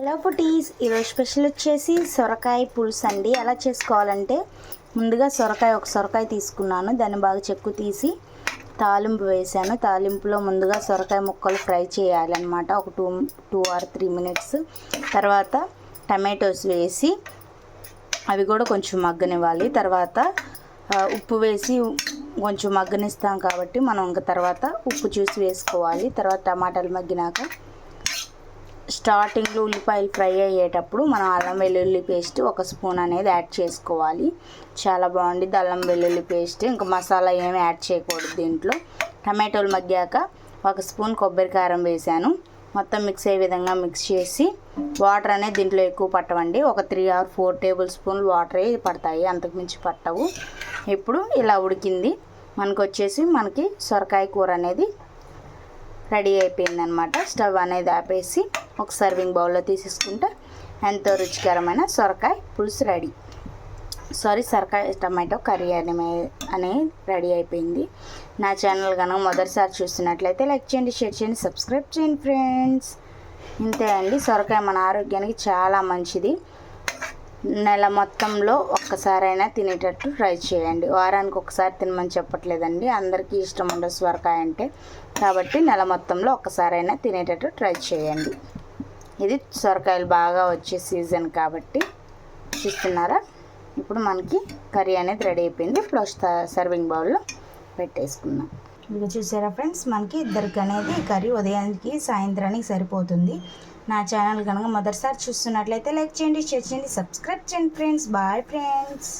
Hello ఫుటీస్, ఈరోజు special వచ్చేసి సొరకాయ పులుసు అండి. ఎలా చేసుకోవాలంటే ముందుగా ఒక సొరకాయ తీసుకున్నాను. దాన్ని బాగా చెక్కు తీసి తాలింపు వేసాను. తాలింపులో ముందుగా సొరకాయ ముక్కలు ఫ్రై చేయాలన్నమాట. ఒక 2 or 3 minutes. తర్వాత టమాటోస్ వేసి అవి కూడా కొంచెం మగ్గనివ్వాలి. తర్వాత ఉప్పు వేసి కొంచెం మగ్గనిస్తాం కాబట్టి మనం ఇంకా తర్వాత ఉప్పు చూసి వేసుకోవాలి. తర్వాత టమాటాలు మగ్గినాక స్టార్టింగ్లో ఉల్లిపాయలు ఫ్రై అయ్యేటప్పుడు మనం అల్లం వెల్లుల్లి పేస్ట్ 1 స్పూన్ అనేది యాడ్ చేసుకోవాలి. చాలా బాగుంటుంది అల్లం వెల్లుల్లి పేస్ట్. ఇంకా మసాలా ఏమి యాడ్ చేయకూడదు దీంట్లో. టమాటోలు మగ్గాక 1 స్పూన్ కొబ్బరి కారం వేసాను. మొత్తం మిక్స్ అయ్యే విధంగా మిక్స్ చేసి వాటర్ అనేది దీంట్లో ఎక్కువ పట్టవండి. ఒక 3 or 4 టేబుల్ స్పూన్లు వాటరే పడతాయి, అంతకుమించి పట్టవు. ఇప్పుడు ఇలా ఉడికింది. మనకి సొరకాయ కూర అనేది రెడీ అయిపోయిందనమాట. స్టవ్ అనేది ఆపేసి ఒక సర్వింగ్ బౌల్లో తీసేసుకుంటే ఎంతో రుచికరమైన సొరకాయ పులుసు రెడీ. సొరకాయ టమాటో కర్రీ అనేది రెడీ అయిపోయింది. నా ఛానల్ కనుక మొదటిసారి చూస్తున్నట్లయితే లైక్ చేయండి, షేర్ చేయండి, సబ్స్క్రైబ్ చేయండి ఫ్రెండ్స్. ఇంతే అండి. సొరకాయ మన ఆరోగ్యానికి చాలా మంచిది. నెల మొత్తంలో ఒక్కసారైనా తినేటట్టు ట్రై చేయండి. వారానికి ఒకసారి తినమని చెప్పట్లేదండి, అందరికీ ఇష్టం ఉండదు సొరకాయ అంటే. కాబట్టి నెల మొత్తంలో ఒక్కసారైనా తినేటట్టు ట్రై చేయండి. ఇది సొరకాయలు బాగా వచ్చే సీజన్ కాబట్టి. చూస్తున్నారా, ఇప్పుడు మనకి కర్రీ అనేది రెడీ అయిపోయింది. ఇప్పుడు సర్వింగ్ బౌల్లో పెట్టేసుకుందాం. ఇక చూసారా ఫ్రెండ్స్, మనకి ఇద్దరికి అనేది కర్రీ ఉదయానికి సాయంత్రానికి సరిపోతుంది. నా ఛానల్ కనుక మొదటిసారి చూస్తున్నట్లయితే లైక్ చేయండి, షేర్ చేయండి, సబ్స్క్రైబ్ చేయండి ఫ్రెండ్స్. Bye friends.